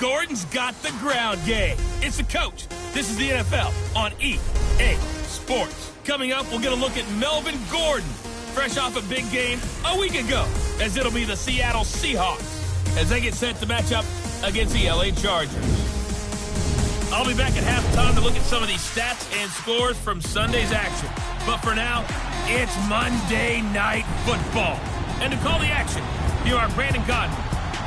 Gordon's got the ground game. It's the coach. This is the NFL on EA Sports. Coming up, we'll get a look at Melvin Gordon, fresh off a big game a week ago, as it'll be the Seattle Seahawks as they get set to match up against the LA Chargers. I'll be back at halftime to look at some of these stats and scores from Sunday's action. But for now, it's Monday Night Football. And to call the action, here are Brandon Cotton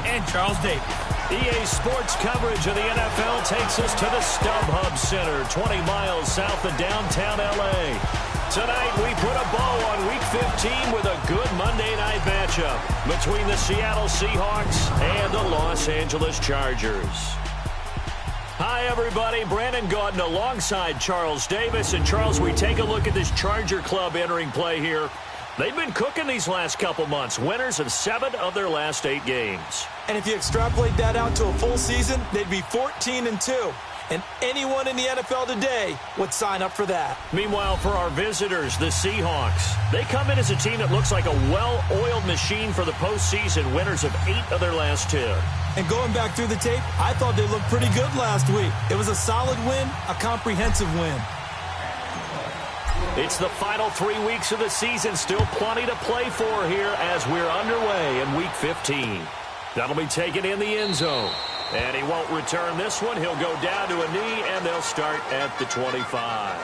and Charles Davis. EA Sports coverage of the NFL takes us to the StubHub Center, 20 miles south of downtown L.A. Tonight, we put a bow on Week 15 with a good Monday night matchup between the Seattle Seahawks and the Los Angeles Chargers. Hi, everybody. Brandon Gaudin alongside Charles Davis. And, Charles, we take a look at this Charger club entering play here. They've been cooking these last couple months, winners of 7 of their last 8 games. And if you extrapolate that out to a full season, they'd be 14-2. And anyone in the NFL today would sign up for that. Meanwhile, for our visitors, the Seahawks, they come in as a team that looks like a well-oiled machine for the postseason, winners of 8 of their last 10. And going back through the tape, I thought they looked pretty good last week. It was a solid win, a comprehensive win. It's the final 3 weeks of the season. Still plenty to play for here as we're underway in Week 15. That'll be taken in the end zone. And he won't return this one. He'll go down to a knee, and they'll start at the 25.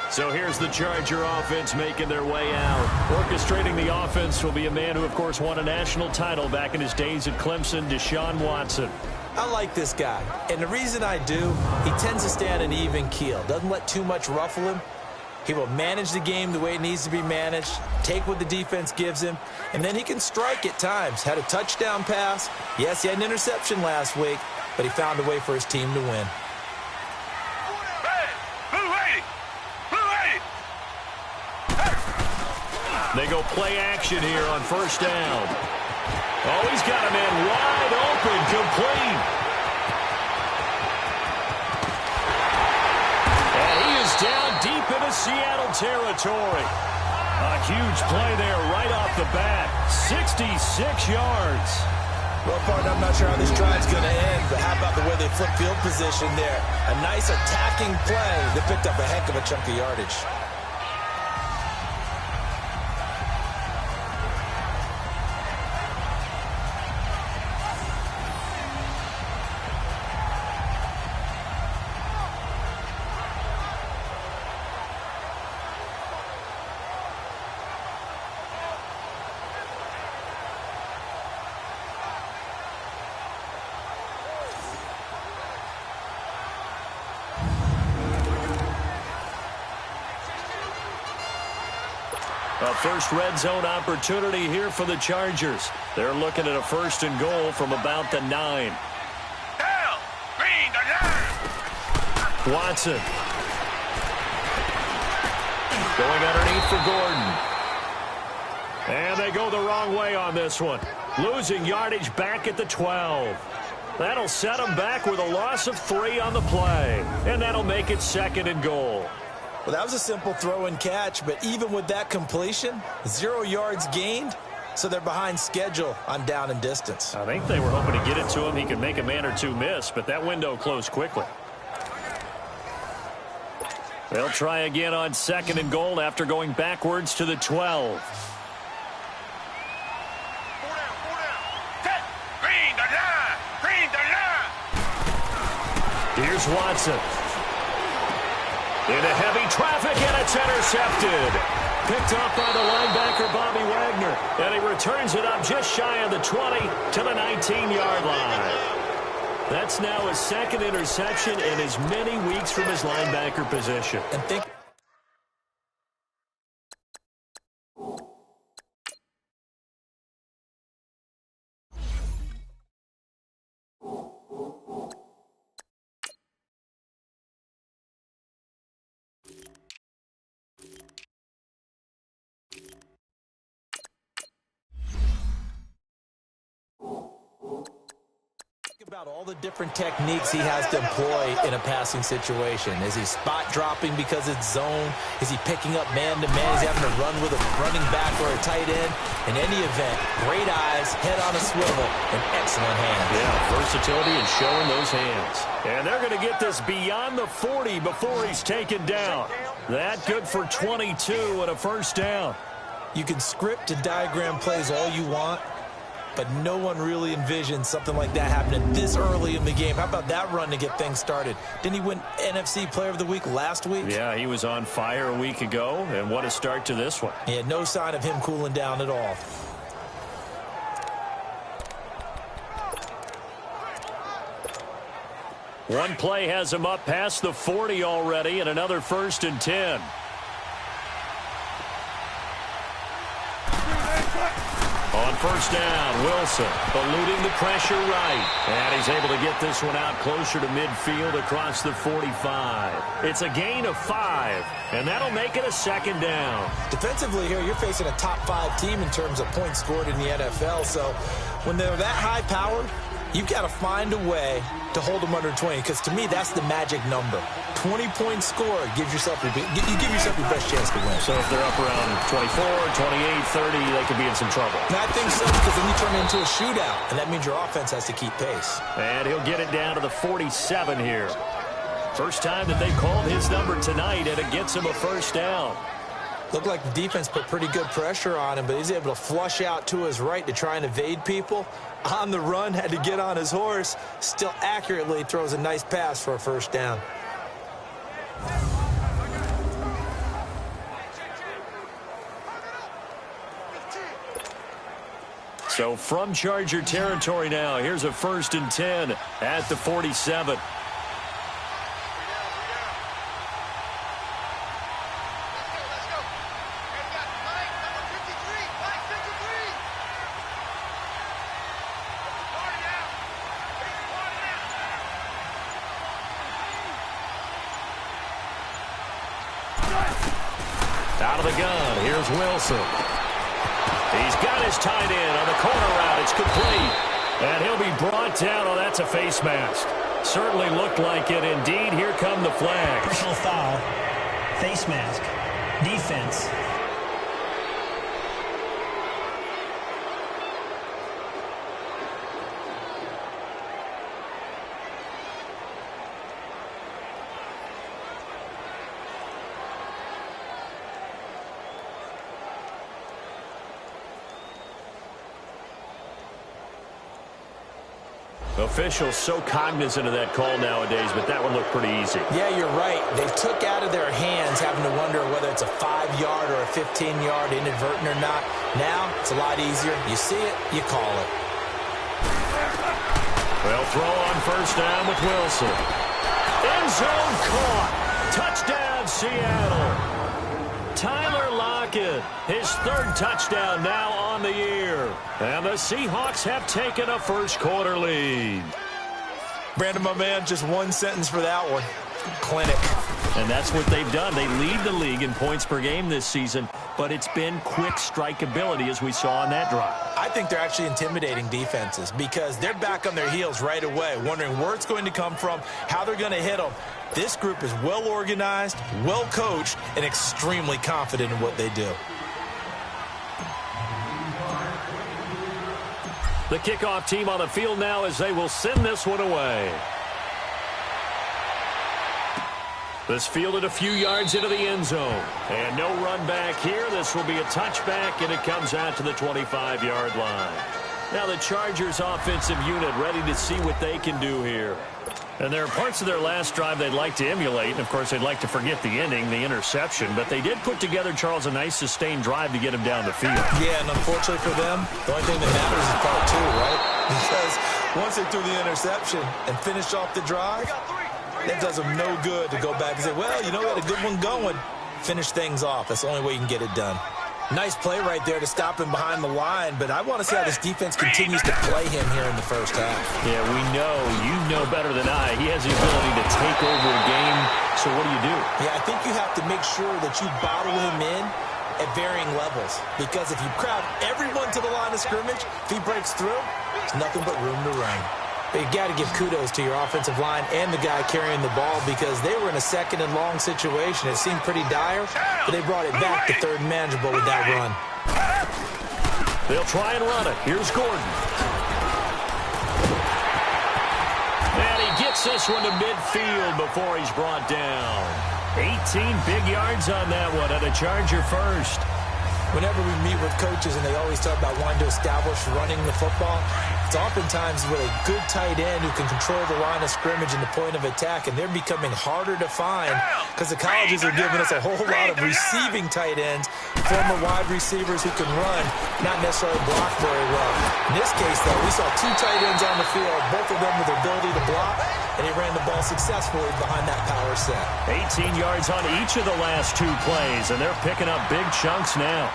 So here's the Charger offense making their way out. Orchestrating the offense will be a man who, of course, won a national title back in his days at Clemson, Deshaun Watson. I like this guy. And the reason I do, he tends to stay on an even keel. Doesn't let too much ruffle him. He will manage the game the way it needs to be managed, take what the defense gives him, and then he can strike at times. Had a touchdown pass. Yes, he had an interception last week, but he found a way for his team to win. They go play action here on first down. Oh, he's got a man wide open, complete. Down deep into Seattle territory. A huge play there right off the bat. 66 yards. Well, partner, I'm not sure how this drive's going to end, but how about the way they flip field position there? A nice attacking play that picked up a heck of a chunk of yardage. A first red zone opportunity here for the Chargers. They're looking at a 1st and goal from about the 9. Down! Green, the line! Watson. Going underneath for Gordon. And they go the wrong way on this one. Losing yardage back at the 12. That'll set them back with a loss of 3 on the play. And that'll make it 2nd and goal. Well, that was a simple throw and catch, but even with that completion, 0 yards gained, so they're behind schedule on down and distance. I think they were hoping to get it to him. He could make a man or 2 miss, but that window closed quickly. They'll try again on 2nd and goal after going backwards to the 12. Here's Watson. Into heavy traffic, and it's intercepted. Picked off by the linebacker, Bobby Wagner. And he returns it up just shy of the 20 to the 19-yard line. That's now his 2nd interception in as many weeks from his linebacker position. And think about all the different techniques he has to employ in a passing situation. Is he spot dropping because it's zone? Is he picking up man-to-man? Is he having to run with a running back or a tight end? In any event, great eyes, head on a swivel, and excellent hands. Yeah, versatility and showing those hands. And they're going to get this beyond the 40 before he's taken down. That good for 22 and a first down. You can script and diagram plays all you want, but no one really envisioned something like that happening this early in the game. How about that run to get things started? Didn't he win NFC Player of the Week last week? Yeah, he was on fire a week ago, and what a start to this one. Yeah, no sign of him cooling down at all. One play has him up past the 40 already, and another 1st and 10. On first down, Wilson eluding the pressure right. And he's able to get this one out closer to midfield across the 45. It's a gain of 5, and that'll make it a 2nd down. Defensively here, you're facing a top 5 team in terms of points scored in the NFL. So when they're that high powered, you've got to find a way to hold them under 20, because to me, that's the magic number. 20-point score gives yourself you give yourself your best chance to win. So if they're up around 24, 28, 30, they could be in some trouble. And I think so, because then you turn it into a shootout, and that means your offense has to keep pace. And he'll get it down to the 47 here. First time that they called his number tonight, and it gets him a first down. Looked like the defense put pretty good pressure on him, but he's able to flush out to his right to try and evade people. On the run, had to get on his horse. Still accurately throws a nice pass for a first down. So from Charger territory now, here's a 1st and 10 at the 47. Out of the gun, here's Wilson. He's got his tight end on the corner route. It's complete. And he'll be brought down. Oh, that's a face mask. Certainly looked like it. Indeed, here come the flags. Personal foul, face mask, defense. Officials so cognizant of that call nowadays, but that one looked pretty easy. Yeah, you're right. They took out of their hands having to wonder whether it's a 5-yard or a 15-yard inadvertent or not. Now, it's a lot easier. You see it, you call it. Well, throw on first down with Wilson. End zone caught. Touchdown, Seattle. Tyler Lockett, his 3rd touchdown now on the year. And the Seahawks have taken a first-quarter lead. Brandon, my man, just one sentence for that one. Clinic. And that's what they've done. They lead the league in points per game this season, but it's been quick strikeability as we saw on that drive. I think they're actually intimidating defenses because they're back on their heels right away, wondering where it's going to come from, how they're going to hit them. This group is well organized, well coached, and extremely confident in what they do. The kickoff team on the field now as they will send this one away. This fielded a few yards into the end zone. And no run back here. This will be a touchback, and it comes out to the 25-yard line. Now the Chargers offensive unit ready to see what they can do here. And there are parts of their last drive they'd like to emulate. And, of course, they'd like to forget the ending, the interception. But they did put together, Charles, a nice sustained drive to get him down the field. Yeah, and unfortunately for them, the only thing that matters is part 2, right? Because once they threw the interception and finished off the drive, it does them no good to go back and say, well, you know, we had a good one going. Finish things off. That's the only way you can get it done. Nice play right there to stop him behind the line, but I want to see how this defense continues to play him here in the first half. Yeah, we know. You know better than I. He has the ability to take over a game, so what do? Yeah, I think you have to make sure that you bottle him in at varying levels, because if you crowd everyone to the line of scrimmage, if he breaks through, there's nothing but room to run. But you got to give kudos to your offensive line and the guy carrying the ball because they were in a second and long situation. It seemed pretty dire, but they brought it back to third and manageable with that run. They'll try and run it. Here's Gordon. And he gets this one to midfield before he's brought down. 18 big yards on that one, and a Charger first. Whenever we meet with coaches and they always talk about wanting to establish running the football, it's oftentimes with a good tight end who can control the line of scrimmage and the point of attack, and they're becoming harder to find because the colleges are giving us a whole lot of receiving tight ends, former wide receivers who can run, not necessarily block very well. In this case, though, we saw two tight ends on the field, both of them with the ability to block, and he ran the ball successfully behind that power set. 18 yards on each of the last two plays, and they're picking up big chunks now.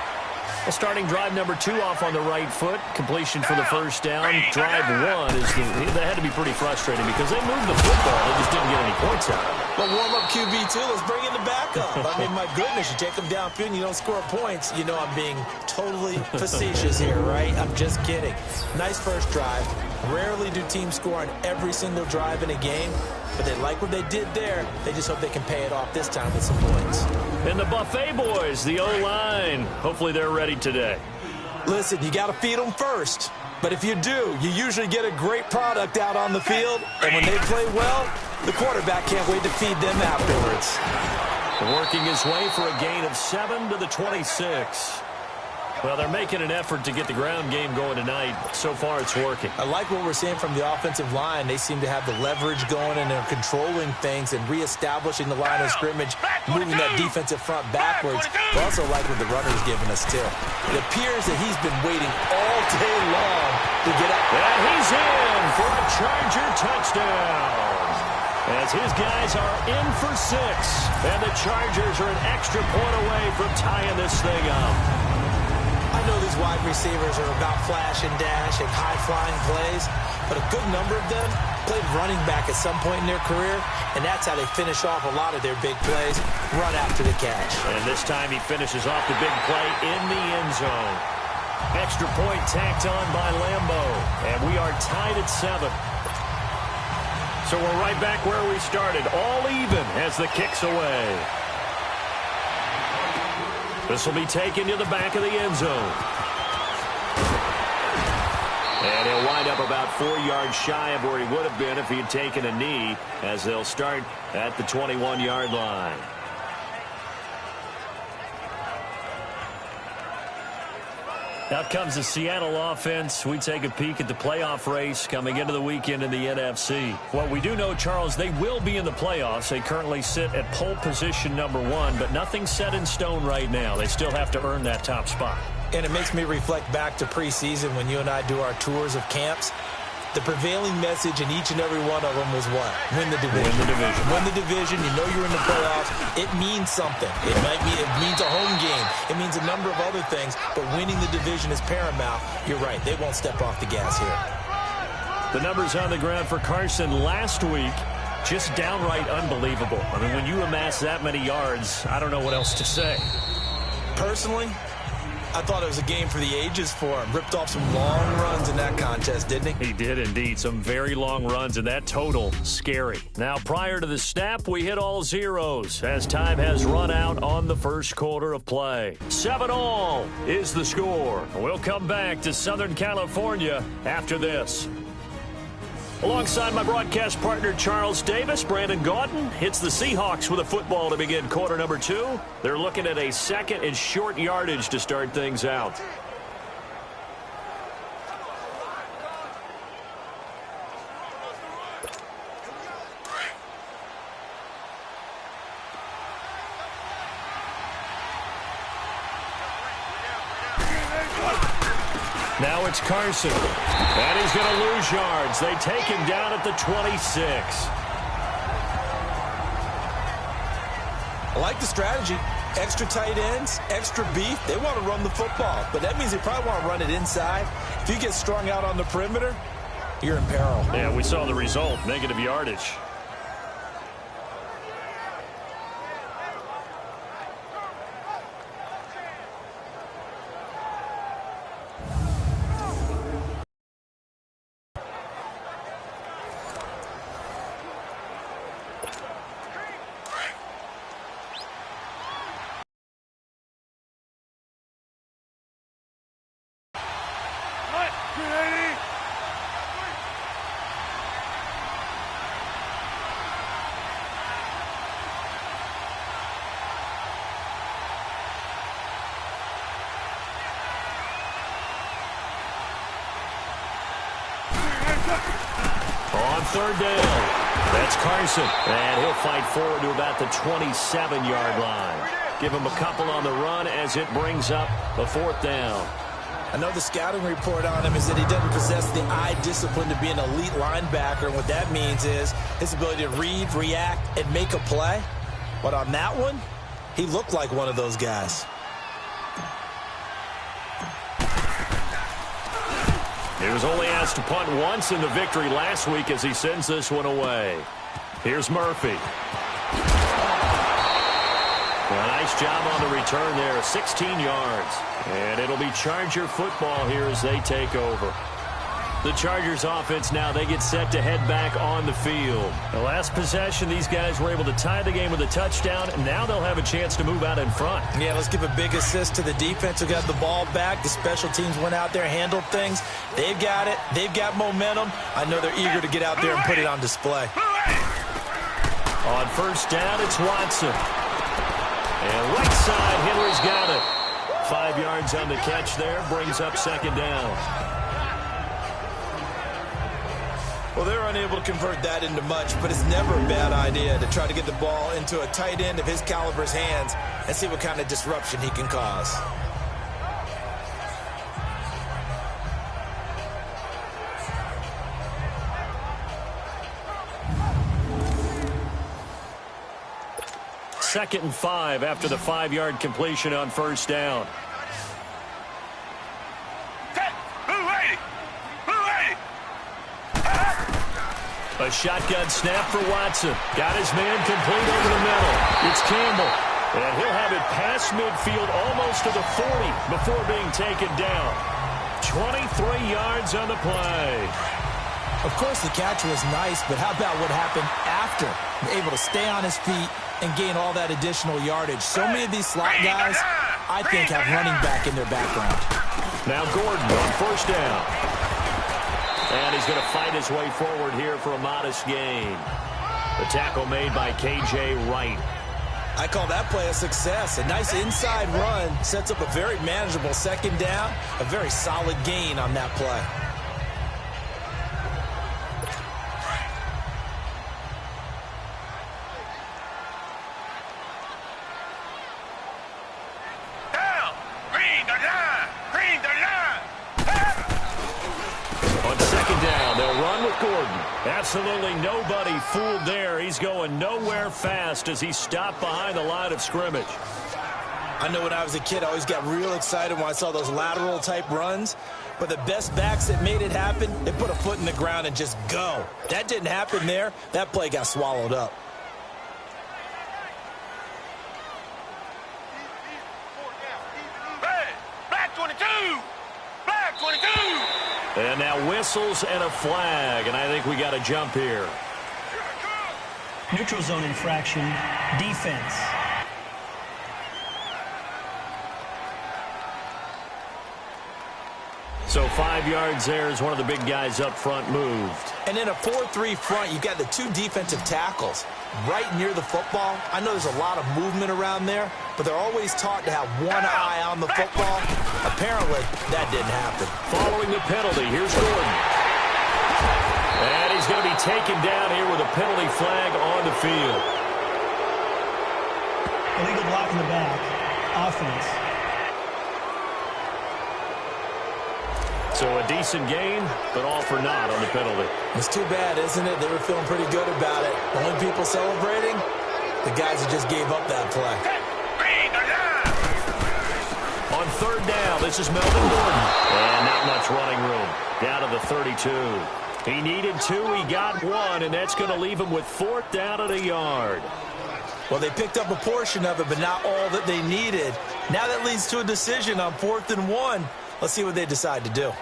Well, starting drive number 2 off on the right foot. Completion for the first down. Drive 1 is they had to be pretty frustrating because they moved the football. They just didn't get any points out. But warm up QB2, let's bring in the backup. I mean, my goodness, you take them downfield and you don't score points. You know I'm being totally facetious here, right? I'm just kidding. Nice first drive. Rarely do teams score on every single drive in a game, but they like what they did there. They just hope they can pay it off this time with some points. And the Buffet boys, the O-line. Hopefully they're ready today. Listen, you got to feed them first. But if you do, you usually get a great product out on the field. And when they play well, the quarterback can't wait to feed them afterwards. Working his way for a gain of 7 to the 26. Well, they're making an effort to get the ground game going tonight. So far, it's working. I like what we're seeing from the offensive line. They seem to have the leverage going, and they're controlling things and reestablishing the line of scrimmage, moving that defensive front backwards. I also like what the runner's giving us, too. It appears that he's been waiting all day long to get up. And he's in for a Charger touchdown. As his guys are in for 6. And the Chargers are an extra point away from tying this thing up. I know these wide receivers are about flash and dash and high-flying plays, but a good number of them played running back at some point in their career, and that's how they finish off a lot of their big plays, run after the catch. And this time he finishes off the big play in the end zone. Extra point tacked on by Lambo, and we are tied at 7. So we're right back where we started, all even as the kick's away. This will be taken to the back of the end zone. And he'll wind up about 4 yards shy of where he would have been if he had taken a knee, as they'll start at the 21-yard line. Out comes the Seattle offense. We take a peek at the playoff race coming into the weekend in the NFC. Well, we do know, Charles, they will be in the playoffs. They currently sit at pole position number 1, but nothing's set in stone right now. They still have to earn that top spot. And it makes me reflect back to preseason when you and I do our tours of camps. The prevailing message in each and every one of them was what? Win the division. Win the division. Win the division. You know you're in the playoffs. It means something. It means a home game. It means a number of other things, but winning the division is paramount. You're right. They won't step off the gas here. The numbers on the ground for Carson last week, just downright unbelievable. I mean, when you amass that many yards, I don't know what else to say. Personally, I thought it was a game for the ages for him. Ripped off some long runs in that contest, didn't he? He did indeed. Some very long runs, and that total, scary. Now, prior to the snap, we hit all zeros as time has run out on the first quarter of play. 7-all is the score. We'll come back to Southern California after this. Alongside my broadcast partner, Charles Davis, Brandon Gaudin hits the Seahawks with a football to begin quarter number 2. They're looking at a second and short yardage to start things out. Now it's Carson. And he's going to lose yards. They take him down at the 26. I like the strategy. Extra tight ends, extra beef. They want to run the football, but that means they probably want to run it inside. If you get strung out on the perimeter, you're in peril. Yeah, we saw the result, negative yardage. third down. That's Carson. And he'll fight forward to about the 27-yard line. Give him a couple on the run as it brings up the fourth down. I know the scouting report on him is that he doesn't possess the eye discipline to be an elite linebacker. And what that means is his ability to read, react, and make a play. But on that one, he looked like one of those guys. He was only asked to punt once in the victory last week as he sends this one away. Here's Murphy. A nice job on the return there, 16 yards. And it'll be Charger football here as they take over. The Chargers offense now, they get set to head back on the field. The last possession, these guys were able to tie the game with a touchdown, and now they'll have a chance to move out in front. Yeah, let's give a big assist to the defense who got the ball back. The special teams went out there, handled things. They've got it. They've got momentum. I know they're eager to get out there and put it on display. On first down, it's Watson. And right side, Henry's got it. 5 yards on the catch there, brings up second down. Well, they're unable to convert that into much, but it's never a bad idea to try to get the ball into a tight end of his caliber's hands and see what kind of disruption he can cause. Second and 5 after the 5-yard completion on first down. A shotgun snap for Watson. Got his man complete over the middle. It's Campbell. And he'll have it past midfield almost to the 40 before being taken down. 23 yards on the play. Of course, the catch was nice, but how about what happened after? Able to stay on his feet and gain all that additional yardage. So many of these slot guys, I think, have running back in their background. Now Gordon on first down. And he's going to fight his way forward here for a modest gain. The tackle made by K.J. Wright. I call that play a success. A nice inside run sets up a very manageable second down. A very solid gain on that play. Absolutely nobody fooled there. He's going nowhere fast as he stopped behind the line of scrimmage. I know when I was a kid, I always got real excited when I saw those lateral type runs. But the best backs that made it happen, they put a foot in the ground and just go. That didn't happen there. That play got swallowed up. Black 22! Black 22! And now whistles and a flag, and I think we got a jump here. Neutral zone infraction, defense. So 5 yards there as one of the big guys up front moved. And in a 4-3 front, you've got the two defensive tackles right near the football. I know there's a lot of movement around there, but they're always taught to have one eye on the football. Apparently, that didn't happen. Following the penalty, here's Gordon. And he's going to be taken down here with a penalty flag on the field. Illegal block in the back. Offense. So a decent gain, but all for naught on the penalty. It's too bad, isn't it? They were feeling pretty good about it. The only people celebrating, the guys who just gave up that play. On third down, this is Melvin Gordon. And not much running room. Down to the 32. He needed 2, he got 1, and that's going to leave him with fourth down at a yard. Well, they picked up a portion of it, but not all that they needed. Now that leads to a decision on 4th and 1. Let's see what they decide to do.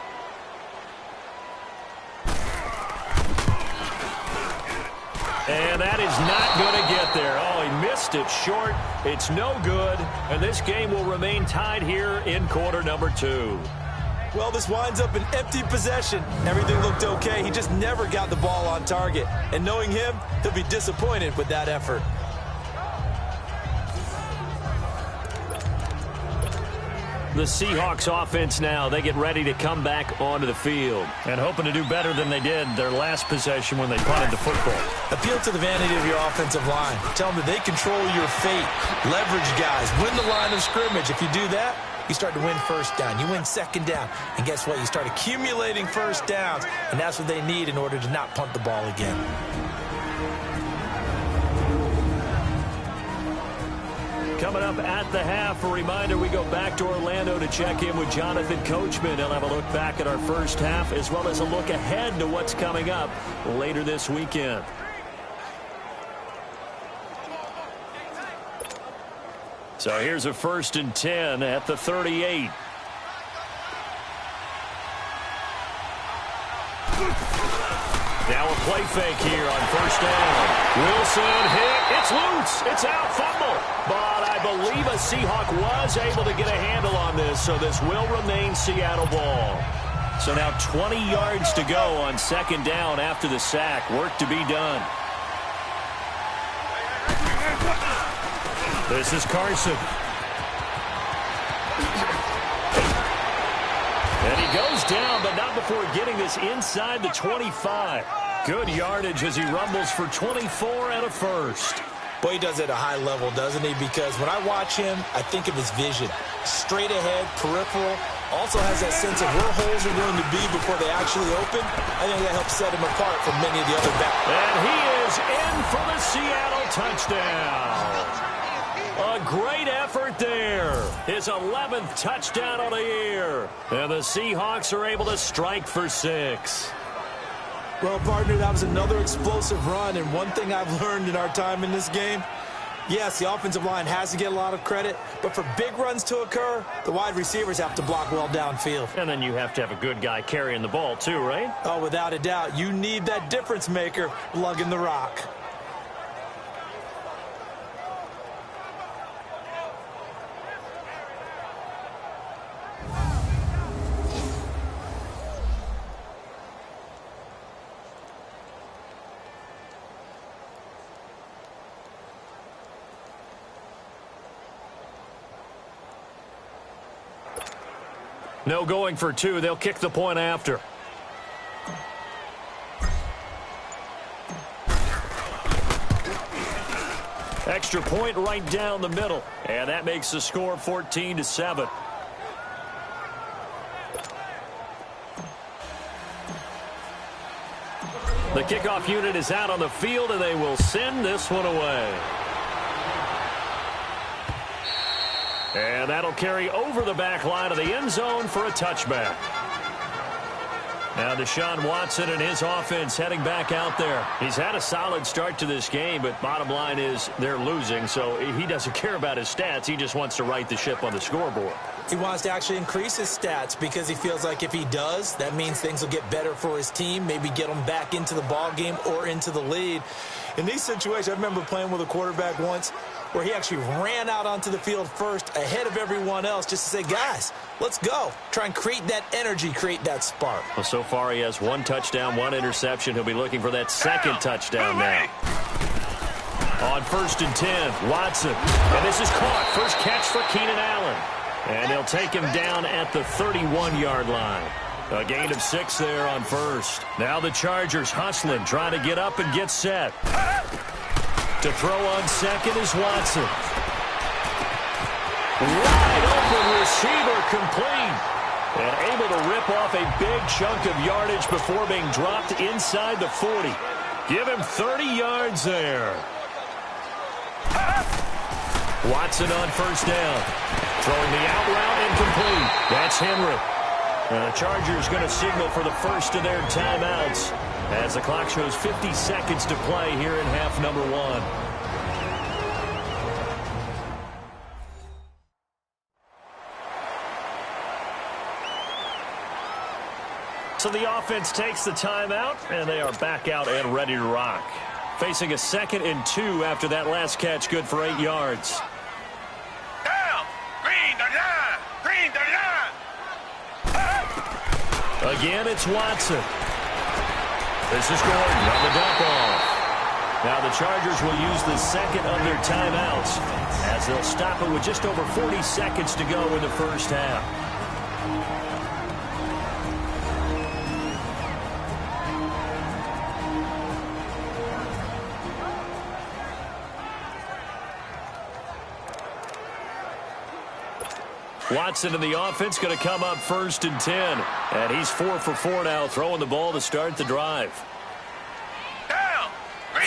And that is not going to get there. Oh, he missed it short. It's no good. And this game will remain tied here in quarter number 2. Well, this winds up an empty possession. Everything looked okay. He just never got the ball on target. And knowing him, he'll be disappointed with that effort. The Seahawks offense now, they get ready to come back onto the field. And hoping to do better than they did their last possession when they punted the football. Appeal to the vanity of your offensive line. Tell them that they control your fate. Leverage guys. Win the line of scrimmage. If you do that, you start to win first down. You win second down. And guess what? You start accumulating first downs. And that's what they need in order to not punt the ball again. Coming up at the half, a reminder, we go back to Orlando to check in with Jonathan Coachman. He'll have a look back at our first half as well as a look ahead to what's coming up later this weekend. So here's a 1st and 10 at the 38. Now a play fake here on 1st down. Wilson hit. It's loose. It's out. Fumble. But I believe a Seahawk was able to get a handle on this, so this will remain Seattle ball. So now 20 yards to go on 2nd down after the sack. Work to be done. This is Carson. And he goes down, but not before getting this inside the 25. Good yardage as he rumbles for 24 and a first. Boy, he does it at a high level, doesn't he? Because when I watch him, I think of his vision. Straight ahead, peripheral. Also has that sense of where holes are going to be before they actually open. I think that helps set him apart from many of the other backs. And he is in for the Seattle touchdown. A great effort there. His 11th touchdown of the year. And the Seahawks are able to strike for 6. Well, partner, that was another explosive run. And one thing I've learned in our time in this game, yes, the offensive line has to get a lot of credit. But for big runs to occur, the wide receivers have to block well downfield. And then you have to have a good guy carrying the ball too, right? Oh, without a doubt. You need that difference maker lugging the rock. No going for 2. They'll kick the point after. Extra point right down the middle. And that makes the score 14-7. The kickoff unit is out on the field, and they will send this one away. And that'll carry over the back line of the end zone for a touchback. Now Deshaun Watson and his offense heading back out there. He's had a solid start to this game, but bottom line is they're losing, so he doesn't care about his stats. He just wants to right the ship on the scoreboard. He wants to actually increase his stats because he feels like if he does, that means things will get better for his team, maybe get them back into the ball game or into the lead. In these situations, I remember playing with a quarterback once where he actually ran out onto the field first ahead of everyone else just to say, guys, let's go. Try and create that energy, create that spark. Well, so far he has 1 touchdown, 1 interception. He'll be looking for that 2nd touchdown now. On 1st and 10, Watson. And this is caught. First catch for Keenan Allen. And they'll take him down at the 31-yard line. A gain of 6 there on 1st. Now the Chargers hustling, trying to get up and get set. To throw on 2nd is Watson. Wide open receiver complete. And able to rip off a big chunk of yardage before being dropped inside the 40. Give him 30 yards there. Watson on 1st down. Throwing the out route incomplete. That's Henry. And the Chargers going to signal for the first of their timeouts as the clock shows 50 seconds to play here in half number 1. So the offense takes the timeout, and they are back out and ready to rock. Facing a 2nd and 2 after that last catch, good for 8 yards. Down! Green 39! Green 39! Again, it's Watson. This is Gordon on the dump off. Now the Chargers will use the second of their timeouts as they'll stop it with just over 40 seconds to go in the first half. Watson in the offense going to come up 1st and 10. And he's 4 for 4 now, throwing the ball to start the drive.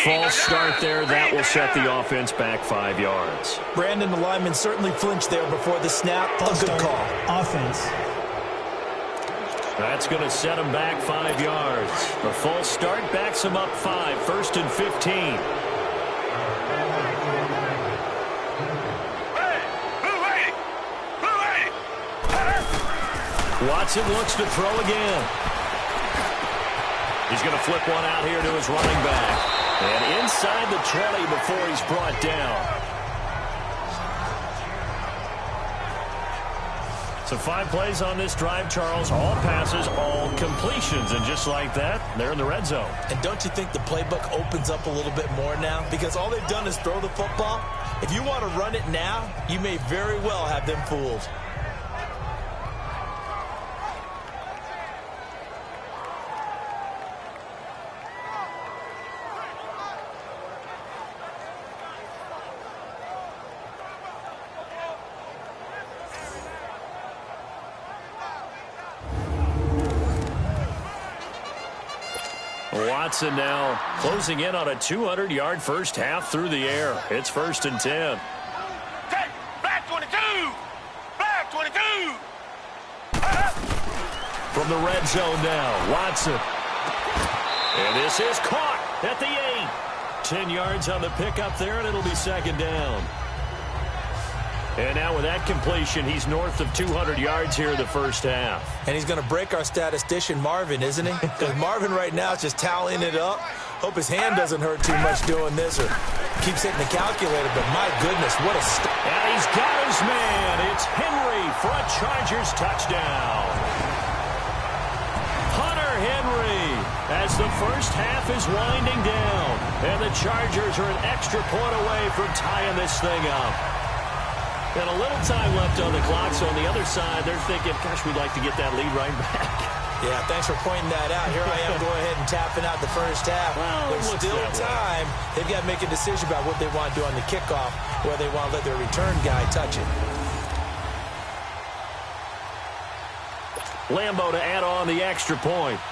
False start there. That will set the offense back 5 yards. Brandon, the lineman certainly flinched there before the snap. A good call. Offense. That's going to set him back 5 yards. The false start backs him up 5, 1st and 15. Watson looks to throw again. He's going to flip one out here to his running back. And inside the 20 before he's brought down. So 5 plays on this drive, Charles. All passes, all completions. And just like that, they're in the red zone. And don't you think the playbook opens up a little bit more now? Because all they've done is throw the football. If you want to run it now, you may very well have them fooled. Watson now closing in on a 200-yard first half through the air. It's 1st and 10. Black 22! Black 22! From the red zone now, Watson. And this is caught at the 8. 10 yards on the pickup there, and it'll be 2nd down. And now with that completion, he's north of 200 yards here in the first half. And he's going to break our statistician, Marvin, isn't he? Because Marvin right now is just tallying it up. Hope his hand doesn't hurt too much doing this or keeps hitting the calculator. But my goodness, what a start. And he's got his man. It's Henry for a Chargers touchdown. Hunter Henry as the first half is winding down. And the Chargers are an extra point away from tying this thing up. And a little time left on the clock, so on the other side, they're thinking, gosh, we'd like to get that lead right back. Yeah, thanks for pointing that out. Here I am going ahead and tapping out the first half. Well, there's still time. They've got to make a decision about what they want to do on the kickoff, where they want to let their return guy touch it. Lambo to add on the extra point.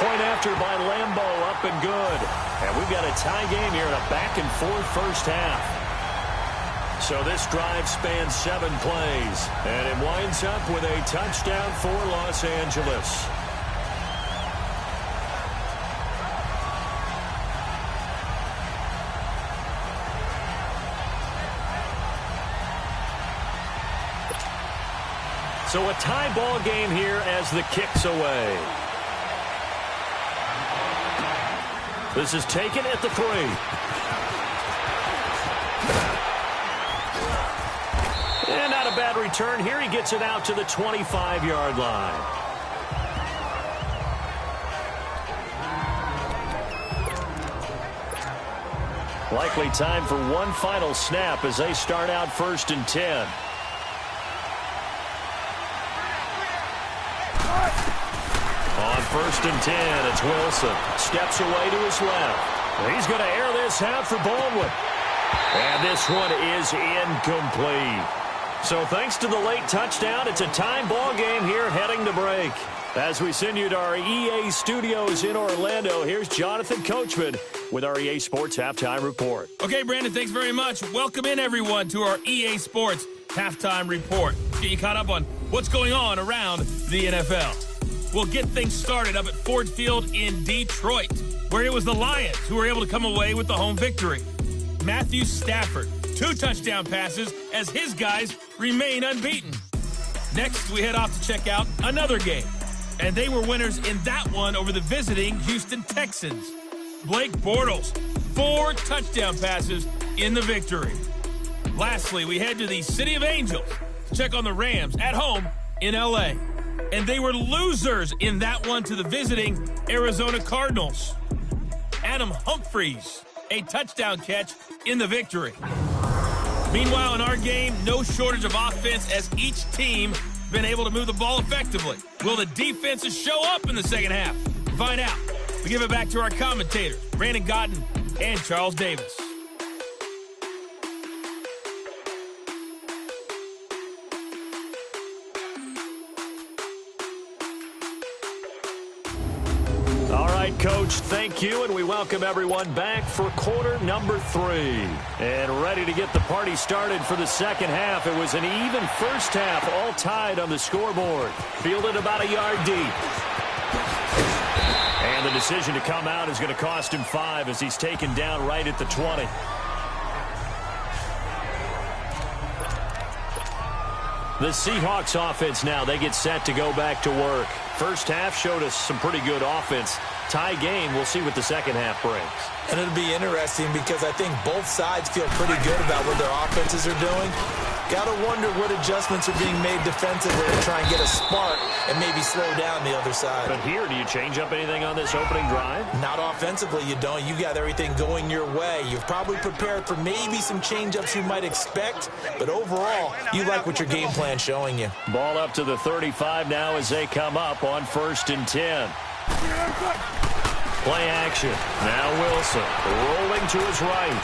Point after by Lambo, up and good. And we've got a tie game here in a back-and-forth first half. So this drive spans 7 plays. And it winds up with a touchdown for Los Angeles. So a tie ball game here as the kick's away. This is taken at the 3. And not a bad return here. He gets it out to the 25-yard line. Likely time for one final snap as they start out 1st and 10. On 1st and 10, it's Wilson. Steps away to his left. He's going to air this out for Baldwin. And this one is incomplete. So thanks to the late touchdown, it's a time ball game here heading to break. As we send you to our EA studios in Orlando, here's Jonathan Coachman with our EA Sports Halftime Report. Okay, Brandon, thanks very much. Welcome in, everyone, to our EA Sports Halftime Report. Let's get you caught up on what's going on around the NFL. We'll get things started up at Ford Field in Detroit, where it was the Lions who were able to come away with the home victory. Matthew Stafford, 2 touchdown passes as his guys remain unbeaten. Next, we head off to check out another game, and they were winners in that one over the visiting Houston Texans. Blake Bortles, 4 touchdown passes in the victory. Lastly, we head to the City of Angels to check on the Rams at home in L.A. And they were losers in that one to the visiting Arizona Cardinals. Adam Humphries, a touchdown catch in the victory. Meanwhile, in our game, no shortage of offense as each team been able to move the ball effectively. Will the defenses show up in the second half? Find out. We give it back to our commentators, Brandon Gotten and Charles Davis. All right, Coach, thank you, and we welcome everyone back for quarter number 3. And ready to get the party started for the second half. It was an even first half, all tied on the scoreboard. Fielded about a yard deep. And the decision to come out is going to cost him 5 as he's taken down right at the 20. The Seahawks offense now, they get set to go back to work. First half showed us some pretty good offense. Tie game, we'll see what the second half brings. And it'll be interesting because I think both sides feel pretty good about what their offenses are doing. Got to wonder what adjustments are being made defensively to try and get a spark and maybe slow down the other side. But here, do you change up anything on this opening drive? Not offensively, you don't. You got everything going your way. You've probably prepared for maybe some change-ups you might expect, but overall, you like what your game plan's showing you. Ball up to the 35 now as they come up on 1st and 10. Play action. Now Wilson rolling to his right.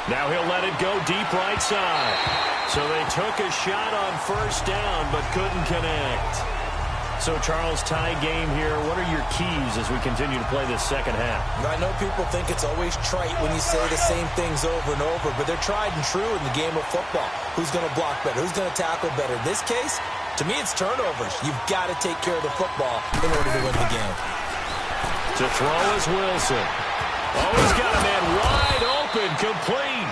Now he'll let it go deep right side. So they took a shot on 1st down but couldn't connect. So, Charles, tie game here. What are your keys as we continue to play this second half? I know people think it's always trite when you say the same things over and over, but they're tried and true in the game of football. Who's going to block better? Who's going to tackle better? In this case, to me, it's turnovers. You've got to take care of the football in order to win the game. To throw is Wilson. Oh, he's got a man wide open, complete.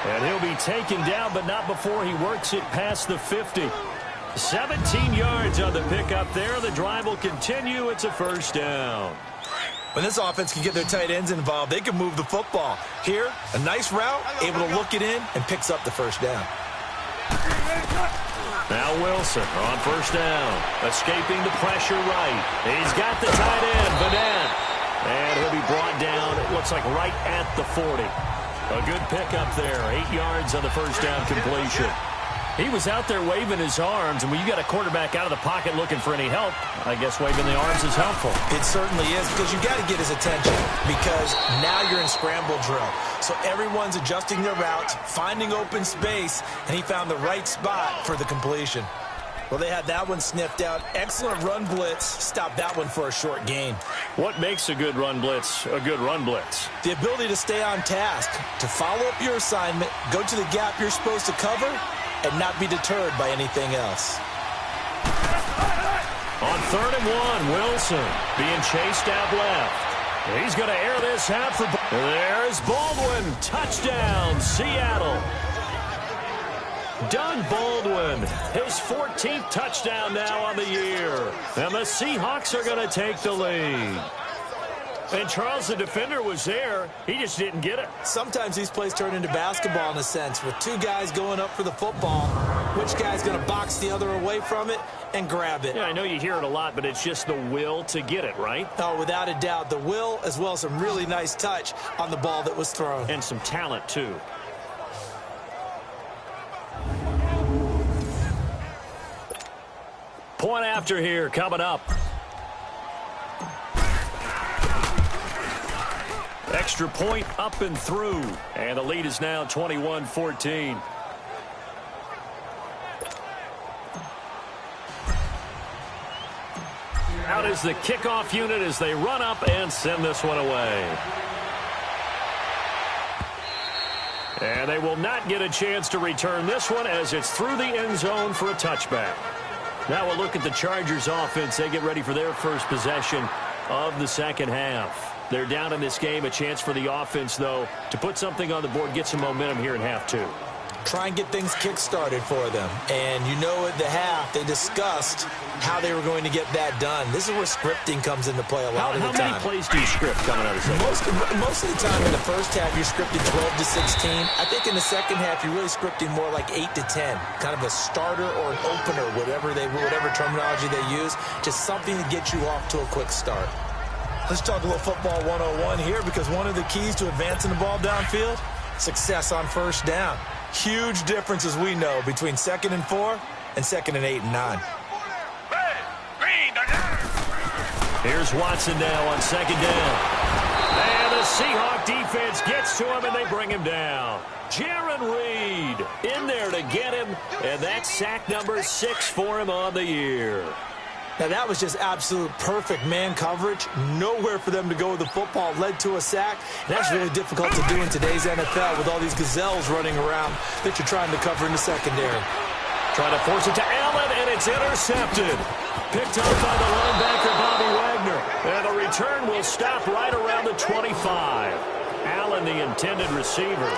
And he'll be taken down, but not before he works it past the 50. 17 yards on the pickup there. The drive will continue. It's a 1st down. When this offense can get their tight ends involved, they can move the football. Here, a nice route, able to look it in, and picks up the 1st down. Now Wilson on 1st down. Escaping the pressure right. He's got the tight end, Vanette. And he'll be brought down, it looks like right at the 40. A good pickup there. 8 yards on the 1st down completion. He was out there waving his arms, and when you got a quarterback out of the pocket looking for any help, I guess waving the arms is helpful. It certainly is, because you got to get his attention, because now you're in scramble drill. So everyone's adjusting their routes, finding open space, and he found the right spot for the completion. Well, they had that one sniffed out. Excellent run blitz. Stopped that one for a short gain. What makes a good run blitz a good run blitz? The ability to stay on task, to follow up your assignment, go to the gap you're supposed to cover, and not be deterred by anything else. On 3rd and 1, Wilson being chased out left. He's going to air this out for... There's Baldwin. Touchdown, Seattle. Doug Baldwin, his 14th touchdown now on the year. And the Seahawks are going to take the lead. And Charles, the defender, was there. He just didn't get it. Sometimes these plays turn into basketball in a sense, with two guys going up for the football. Which guy's going to box the other away from it and grab it? Yeah, I know you hear it a lot, but it's just the will to get it, right? Oh, without a doubt. The will, as well as some really nice touch on the ball that was thrown. And some talent, too. Point after here coming up. Extra point up and through. And the lead is now 21-14. Out is the kickoff unit as they run up and send this one away. And they will not get a chance to return this one as it's through the end zone for a touchback. Now we'll look at the Chargers offense. They get ready for their first possession of the second half. They're down in this game. A chance for the offense, though, to put something on the board, get some momentum here in half two. try and get things kick-started for them. And you know at the half, they discussed how they were going to get that done. This is where scripting comes into play a lot of the time. How many plays do you script coming out of the second? Most of the time in the first half, you're scripting 12 to 16. I think in the second half, you're really scripting more like 8 to 10. Kind of a starter or an opener, whatever terminology they use. Just something to get you off to a quick start. Let's talk a little football 101 here, because one of the keys to advancing the ball downfield, success on first down. Huge difference, as we know, between 2nd and 4 and 2nd and 8 and 9. Here's Watson now on 2nd down. And the Seahawk defense gets to him, and they bring him down. Jaron Reed in there to get him, and that's sack number 6 for him on the year. Now, that was just absolute perfect man coverage. Nowhere for them to go with the football. Led to a sack. And that's really difficult to do in today's NFL with all these gazelles running around that you're trying to cover in the secondary. Trying to force it to Allen, and it's intercepted. Picked up by the linebacker, Bobby Wagner. And the return will stop right around the 25. Allen, the intended receiver.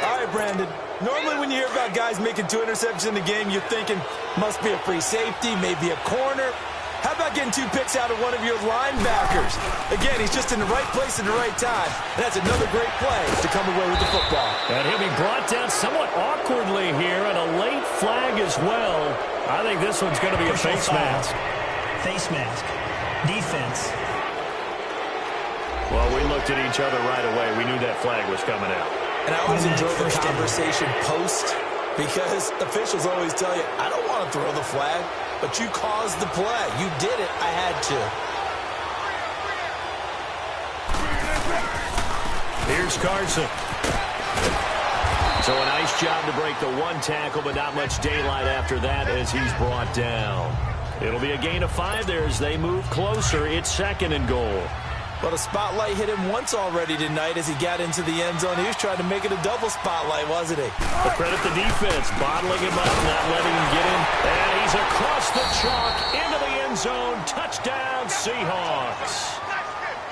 All right, Brandon. Normally when you hear about guys making 2 interceptions in the game, you're thinking must be a free safety, maybe a corner. How about getting 2 picks out of one of your linebackers? Again, he's just in the right place at the right time. And that's another great play to come away with the football. And he'll be brought down somewhat awkwardly here, and a late flag as well. I think this one's going to be a face mask. Face mask. Defense. Well, we looked at each other right away. We knew that flag was coming out. And I always enjoy the conversation post, because officials always tell you, I don't want to throw the flag, but you caused the play. You did it. I had to. Here's Carson. So a nice job to break the 1 tackle, but not much daylight after that as he's brought down. It'll be a gain of 5 there as they move closer. It's 2nd and goal. Well, the spotlight hit him once already tonight as he got into the end zone. He was trying to make it a double spotlight, wasn't he? But credit the defense, bottling him up, not letting him get in. And he's across the chalk into the end zone. Touchdown, Seahawks.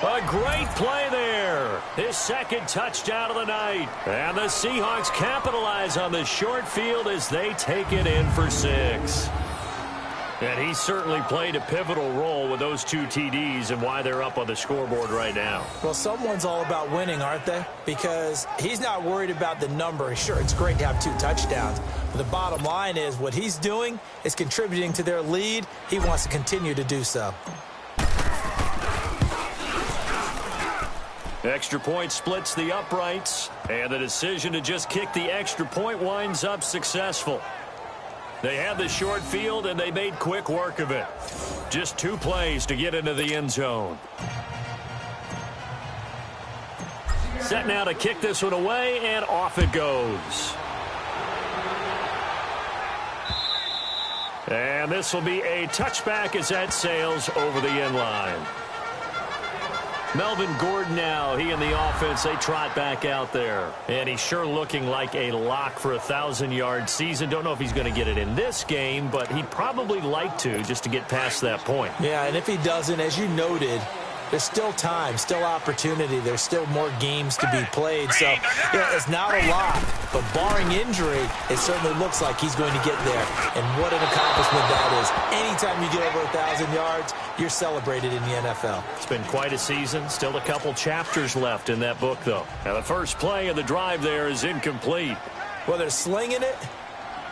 A great play there. His 2nd touchdown of the night. And the Seahawks capitalize on the short field as they take it in for 6. And he certainly played a pivotal role with those 2 TDs and why they're up on the scoreboard right now. Well, someone's all about winning, aren't they? Because he's not worried about the number. Sure, it's great to have 2 touchdowns. But the bottom line is what he's doing is contributing to their lead. He wants to continue to do so. Extra point splits the uprights. And the decision to just kick the extra point winds up successful. They had the short field, and they made quick work of it. Just 2 plays to get into the end zone. Set now to kick this one away, and off it goes. And this will be a touchback as that sails over the end line. Melvin Gordon now, he and the offense, they trot back out there. And he's sure looking like a lock for a 1,000-yard season. Don't know if he's going to get it in this game, but he'd probably like to just to get past that point. Yeah, and if he doesn't, as you noted, there's still time, still opportunity. There's still more games to be played. So, yeah, it's not a lot. But barring injury, it certainly looks like he's going to get there. And what an accomplishment that is. Anytime you get over 1,000 yards, you're celebrated in the NFL. It's been quite a season. Still a couple chapters left in that book, though. Now, the first play of the drive there is incomplete. Well, they're slinging it.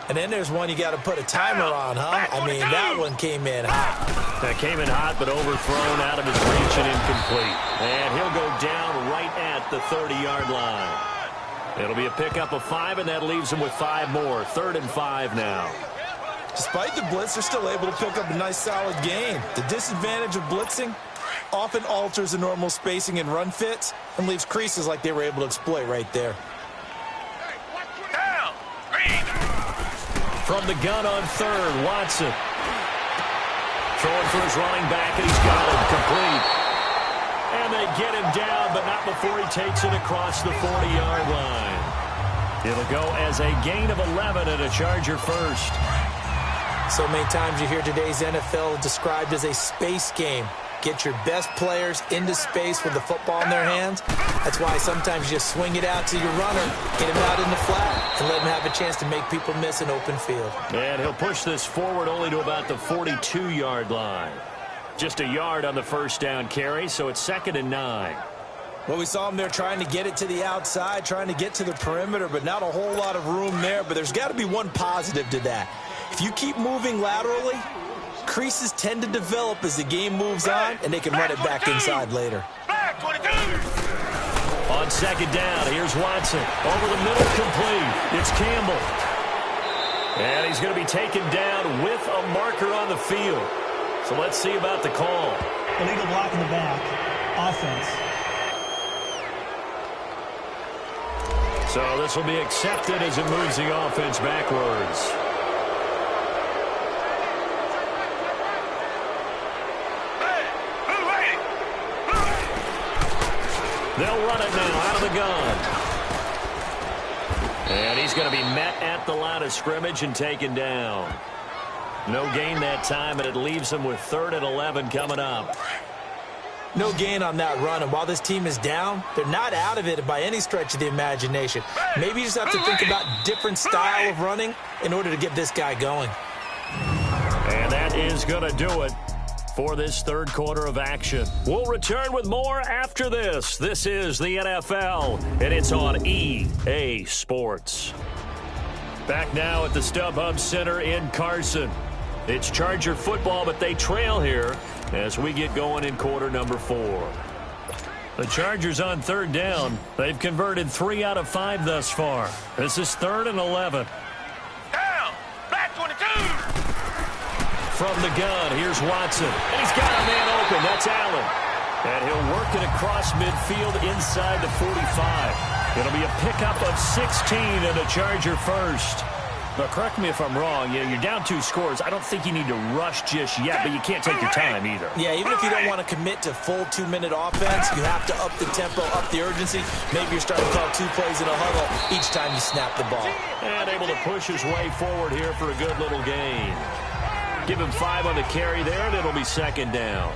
And then there's one you got to put a timer on, huh? I mean, that one came in hot. That came in hot, but overthrown out of his reach and incomplete. And he'll go down right at the 30-yard line. It'll be a pickup of 5, and that leaves him with 5 more. 3rd and 5 now. Despite the blitz, they're still able to pick up a nice, solid gain. The disadvantage of blitzing often alters the normal spacing and run fits and leaves creases like they were able to exploit right there. From the gun on 3rd, Watson. Throwing for his running back, and he's got him complete. And they get him down, but not before he takes it across the 40-yard line. It'll go as a gain of 11 and a Charger first. So many times you hear today's NFL described as a space game. Get your best players into space with the football in their hands. That's why sometimes you just swing it out to your runner, get him out in the flat, and let him have a chance to make people miss an open field. And he'll push this forward only to about the 42-yard line. Just a yard on the first down carry, so it's 2nd and 9. Well, we saw him there trying to get it to the outside, trying to get to the perimeter, but not a whole lot of room there. But there's got to be one positive to that. If you keep moving laterally, creases tend to develop as the game moves on, and they can run it back inside later. On 2nd down, here's Watson. Over the middle, complete. It's Campbell. And he's going to be taken down with a marker on the field. So let's see about the call. Illegal block in the back. Offense. So this will be accepted as it moves the offense backwards. They'll run it now out of the gun. And he's going to be met at the line of scrimmage and taken down. No gain that time, and it leaves them with 3rd and 11 coming up. No gain on that run, and while this team is down, they're not out of it by any stretch of the imagination. Maybe you just have to think about different style of running in order to get this guy going. And that is going to do it for this 3rd quarter of action. We'll return with more after this. This is the NFL, and it's on EA Sports. Back now at the StubHub Center in Carson. It's Charger football, but they trail here as we get going in quarter number 4. The Chargers on 3rd down. They've converted 3 out of 5 thus far. This is 3rd and 11. Down. Black 22. From the gun, here's Watson. And he's got a man open. That's Allen. And he'll work it across midfield inside the 45. It'll be a pickup of 16 and a Charger first. But correct me if I'm wrong. You're down 2 scores. I don't think you need to rush just yet, but you can't take your time either. Yeah, even if you don't want to commit to full 2-minute offense, you have to up the tempo, up the urgency. Maybe you're starting to call 2 plays in a huddle each time you snap the ball. And able to push his way forward here for a good little gain. Give him 5 on the carry there, and it'll be 2nd down.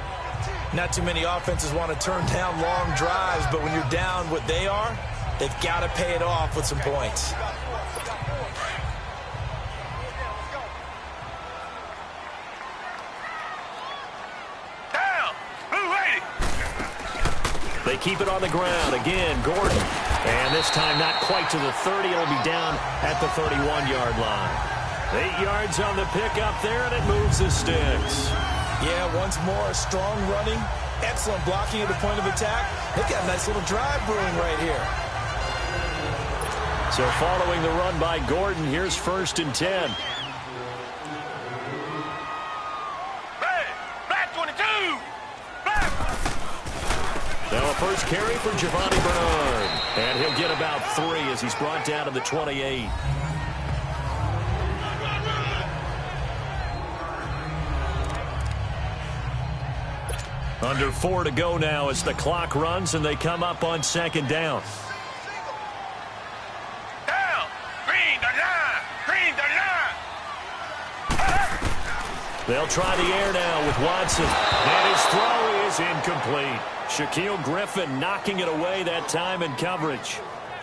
Not too many offenses want to turn down long drives, but when you're down what they are, they've got to pay it off with some points. They keep it on the ground. Again, Gordon. And this time not quite to the 30. It'll be down at the 31-yard line. 8 yards on the pickup there, and it moves the sticks. Yeah, once more, strong running, excellent blocking at the point of attack. They've got a nice little drive brewing right here. So following the run by Gordon, here's 1st and 10. Hey, Black 22. Black. Now a first carry for Giovanni Bernard. And he'll get about 3 as he's brought down to the 28. Under 4 to go now as the clock runs and they come up on 2nd down. Down. Green 39. Green 39. They'll try the air now with Watson. And his throw is incomplete. Shaquille Griffin knocking it away that time in coverage.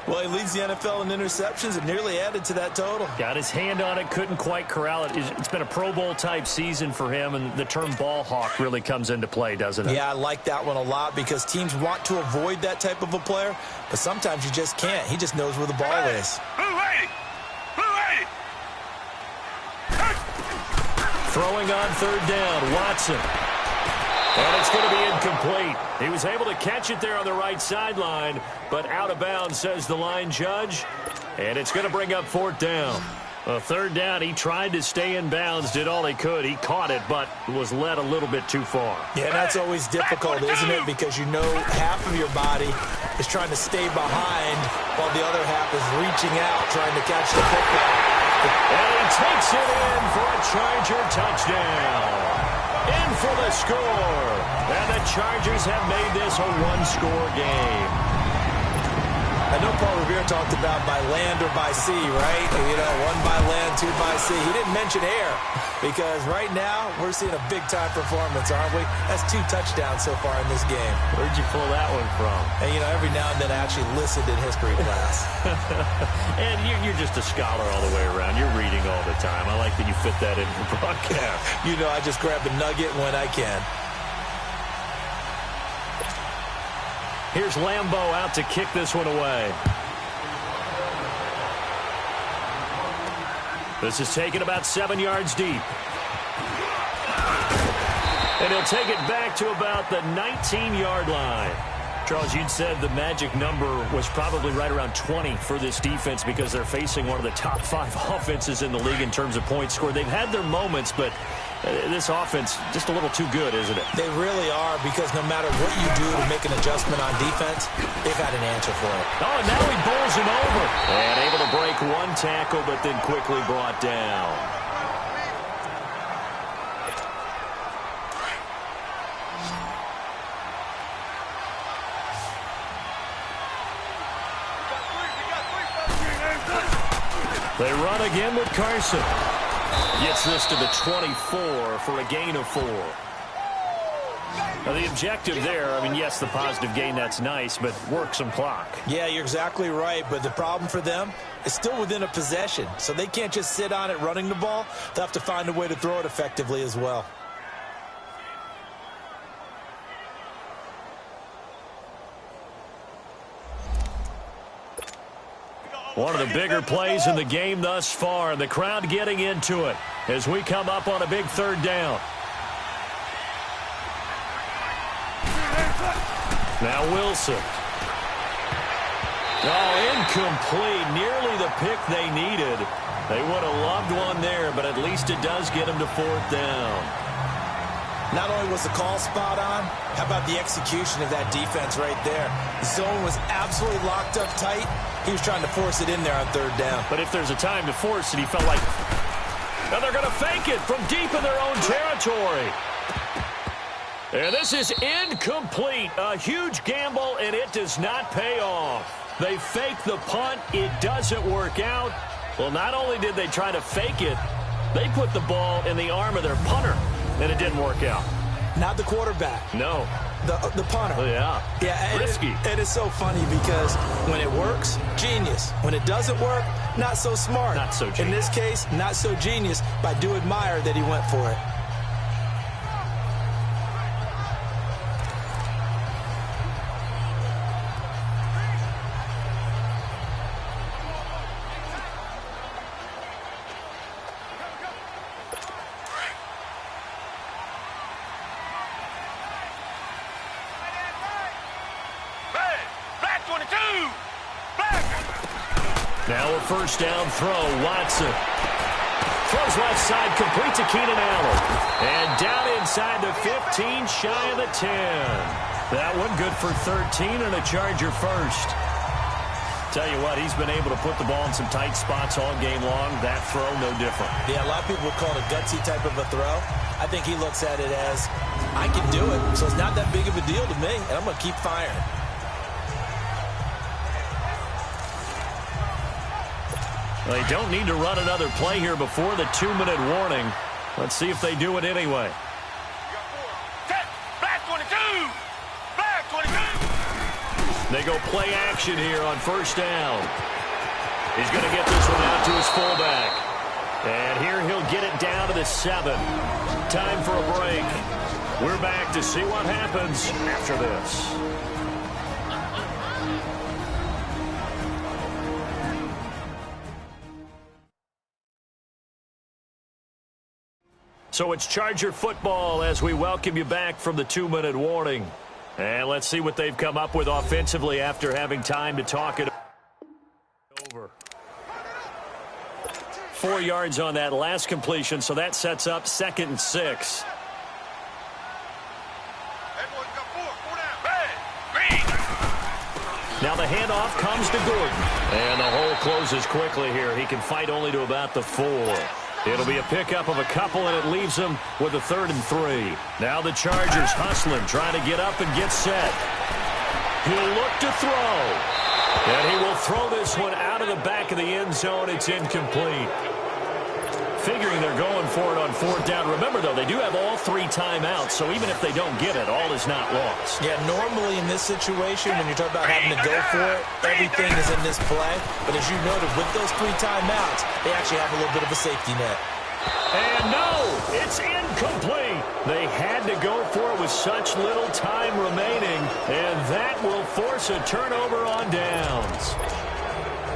Well, he leads the NFL in interceptions and nearly added to that total. Got his hand on it, couldn't quite corral it. It's been a Pro Bowl-type season for him, and the term ball hawk really comes into play, doesn't it? Yeah, I like that one a lot because teams want to avoid that type of a player, but sometimes you just can't. He just knows where the ball is. Blue 80. Blue 80. Throwing on 3rd down, Watson. And it's going to be incomplete. He was able to catch it there on the right sideline, but out of bounds, says the line judge. And it's going to bring up 4th down. 3rd down, he tried to stay in bounds, did all he could. He caught it, but was led a little bit too far. Yeah, that's always difficult, isn't it? Because you know half of your body is trying to stay behind while the other half is reaching out, trying to catch the football. And he takes it in for a Charger touchdown. In for the score. And the Chargers have made this a 1-score game. I I know Paul Revere talked about by land or by sea, right? You know, one by land, two by sea. He didn't mention air because right now we're seeing a big-time performance, aren't we? That's 2 touchdowns so far in this game. Where'd you pull that one from? And, you know, every now and then I actually listened in history class. And you're just a scholar all the way around. You're reading all the time. I like that you fit that in the broadcast. You know, I just grab a nugget when I can. Here's Lambeau out to kick this one away. This is taken about 7 yards deep. And he'll take it back to about the 19-yard line. Charles, you'd said the magic number was probably right around 20 for this defense because they're facing one of the top 5 offenses in the league in terms of points scored. They've had their moments, but this offense just a little too good, isn't it? They really are, because no matter what you do to make an adjustment on defense, they've got an answer for it. Oh, and now he bowls him over. And able to break one tackle, but then quickly brought down. They run again with Carson. Gets this to the 24 for a gain of 4. Now the objective there, I mean, yes, the positive gain, that's nice, but work some clock. Yeah, you're exactly right, but the problem for them is still within a possession, so they can't just sit on it running the ball. They'll have to find a way to throw it effectively as well. One of the bigger plays in the game thus far, and the crowd getting into it as we come up on a big 3rd down. Now Wilson. Oh, incomplete. Nearly the pick they needed. They would have loved one there, but at least it does get them to 4th down. Not only was the call spot on, how about the execution of that defense right there? The zone was absolutely locked up tight. He was trying to force it in there on 3rd down. But if there's a time to force it, he felt like, now they're going to fake it from deep in their own territory. And this is incomplete. A huge gamble, and it does not pay off. They fake the punt. It doesn't work out. Well, not only did they try to fake it, they put the ball in the arm of their punter, and it didn't work out. Not the quarterback. No. The punter. Oh, yeah. Yeah, risky. It is so funny because when it works, genius. When it doesn't work, not so smart. Not so genius. In this case, not so genius, but I do admire that he went for it. Now a 1st down throw. Watson throws left side, complete to Keenan Allen. And down inside the 15, shy of the 10. That one good for 13 and a Charger first. Tell you what, he's been able to put the ball in some tight spots all game long. That throw, no different. Yeah, a lot of people would call it a gutsy type of a throw. I think he looks at it as, I can do it, so it's not that big of a deal to me, and I'm going to keep firing. They don't need to run another play here before the 2-minute warning. Let's see if they do it anyway. Black 22! Black 22! They go play action here on 1st down. He's going to get this one out to his fullback. And here he'll get it down to the 7. Time for a break. We're back to see what happens after this. So it's Charger football as we welcome you back from the 2-minute warning. And let's see what they've come up with offensively after having time to talk it over. 4 yards on that last completion, so that sets up 2nd and 6. Now the handoff comes to Gordon. And the hole closes quickly here. He can fight only to about the 4. It'll be a pickup of a couple, and it leaves him with a 3rd and 3. Now the Chargers hustling, trying to get up and get set. He'll look to throw. And he will throw this one out of the back of the end zone. It's incomplete. Figuring they're going for it on fourth down. Remember, though, they do have all 3 timeouts, so even if they don't get it, all is not lost. Yeah, normally in this situation, when you're talking about having to go for it, everything is in this play. But as you noted, with those 3 timeouts, they actually have a little bit of a safety net. And no, it's incomplete. They had to go for it with such little time remaining, and that will force a turnover on downs.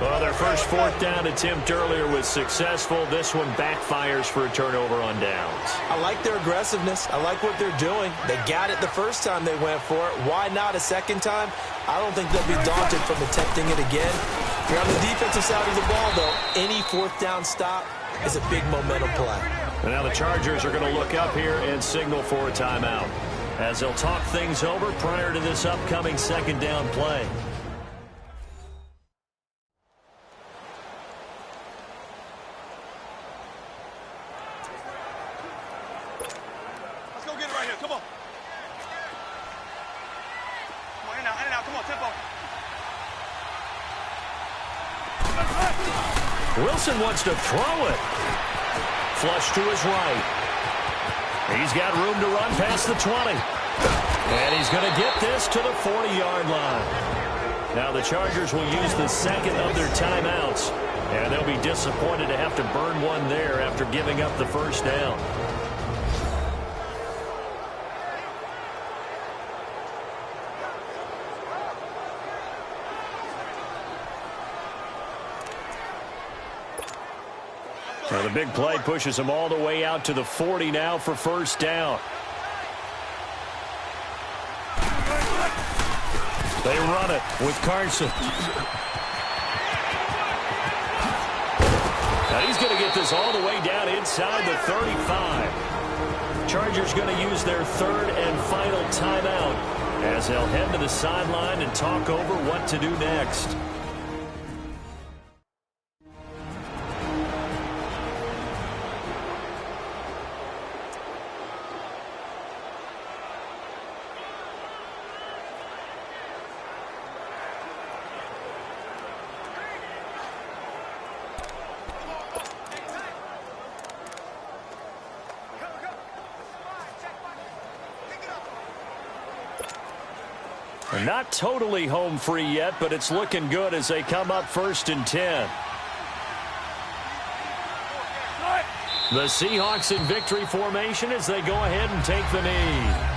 Well, their first fourth down attempt earlier was successful. This one backfires for a turnover on downs. I like their aggressiveness. I like what they're doing. They got it the first time they went for it. Why not a second time? I don't think they'll be daunted from attempting it again. If you're on the defensive side of the ball, though, any fourth down stop is a big momentum play. And now the Chargers are going to look up here and signal for a timeout as they'll talk things over prior to this upcoming second down play. Let's go get it right here. Come on. Come on, in and out. Come on, tempo. Wilson wants to throw it. Flush to his right. He's got room to run past the 20. And he's going to get this to the 40-yard line. Now the Chargers will use the second of their timeouts. And they'll be disappointed to have to burn one there after giving up the first down. Now the big play pushes them all the way out to the 40 now for first down. They run it with Carson. Now he's going to get this all the way down inside the 35. Chargers going to use their third and final timeout as they'll head to the sideline and talk over what to do next. They're not totally home free yet, but it's looking good as they come up 1st and 10. The Seahawks in victory formation as they go ahead and take the knee.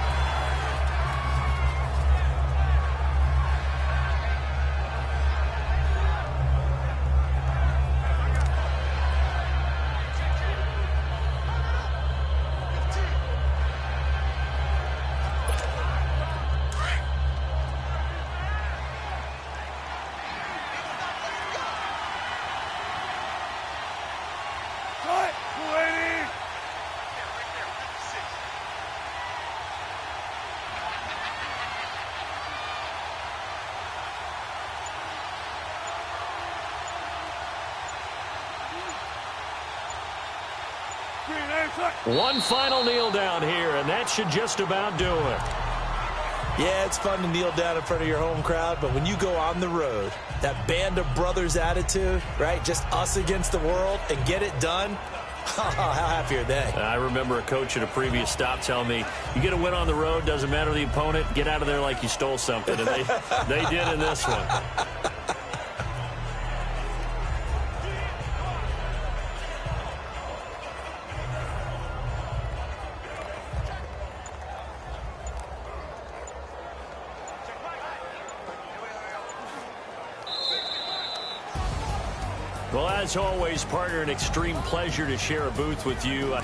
One final kneel down here, and that should just about do it. Yeah, it's fun to kneel down in front of your home crowd, but when you go on the road, that band of brothers attitude, right, just us against the world, and get it done, how happy are they? I remember a coach at a previous stop telling me, you get a win on the road, doesn't matter the opponent, get out of there like you stole something, and they did in this one. Well, as always, partner, an extreme pleasure to share a booth with you.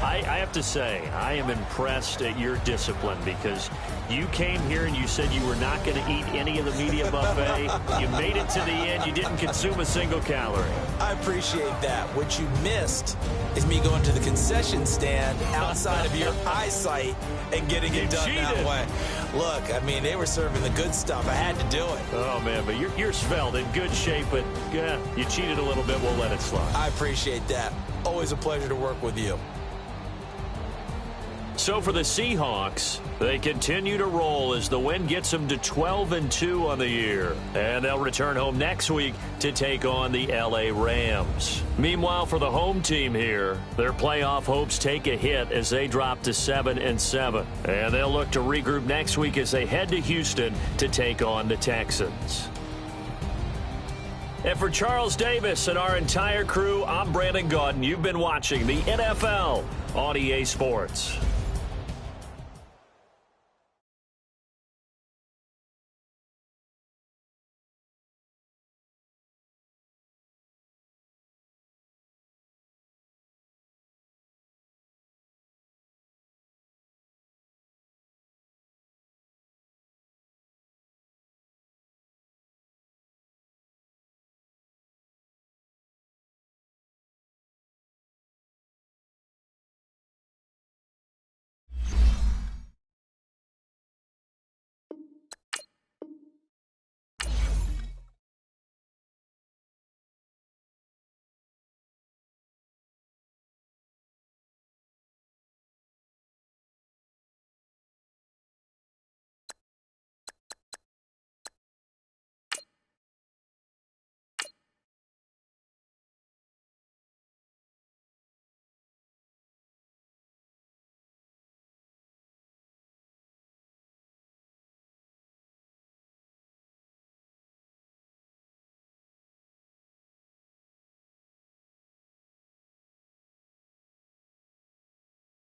I have to say, I am impressed at your discipline because you came here and you said you were not going to eat any of the media buffet. You made it to the end. You didn't consume a single calorie. I appreciate that. What you missed is me going to the concession stand outside of your eyesight and getting it done that way. Look, I mean, they were serving the good stuff. I had to do it. Oh, man, but you're svelte, in good shape, but yeah, you cheated a little bit. We'll let it slide. I appreciate that. Always a pleasure to work with you. So for the Seahawks, they continue to roll as the win gets them to 12-2 on the year. And they'll return home next week to take on the LA Rams. Meanwhile, for the home team here, their playoff hopes take a hit as they drop to 7-7. And they'll look to regroup next week as they head to Houston to take on the Texans. And for Charles Davis and our entire crew, I'm Brandon Gaudin. You've been watching the NFL on EA Sports.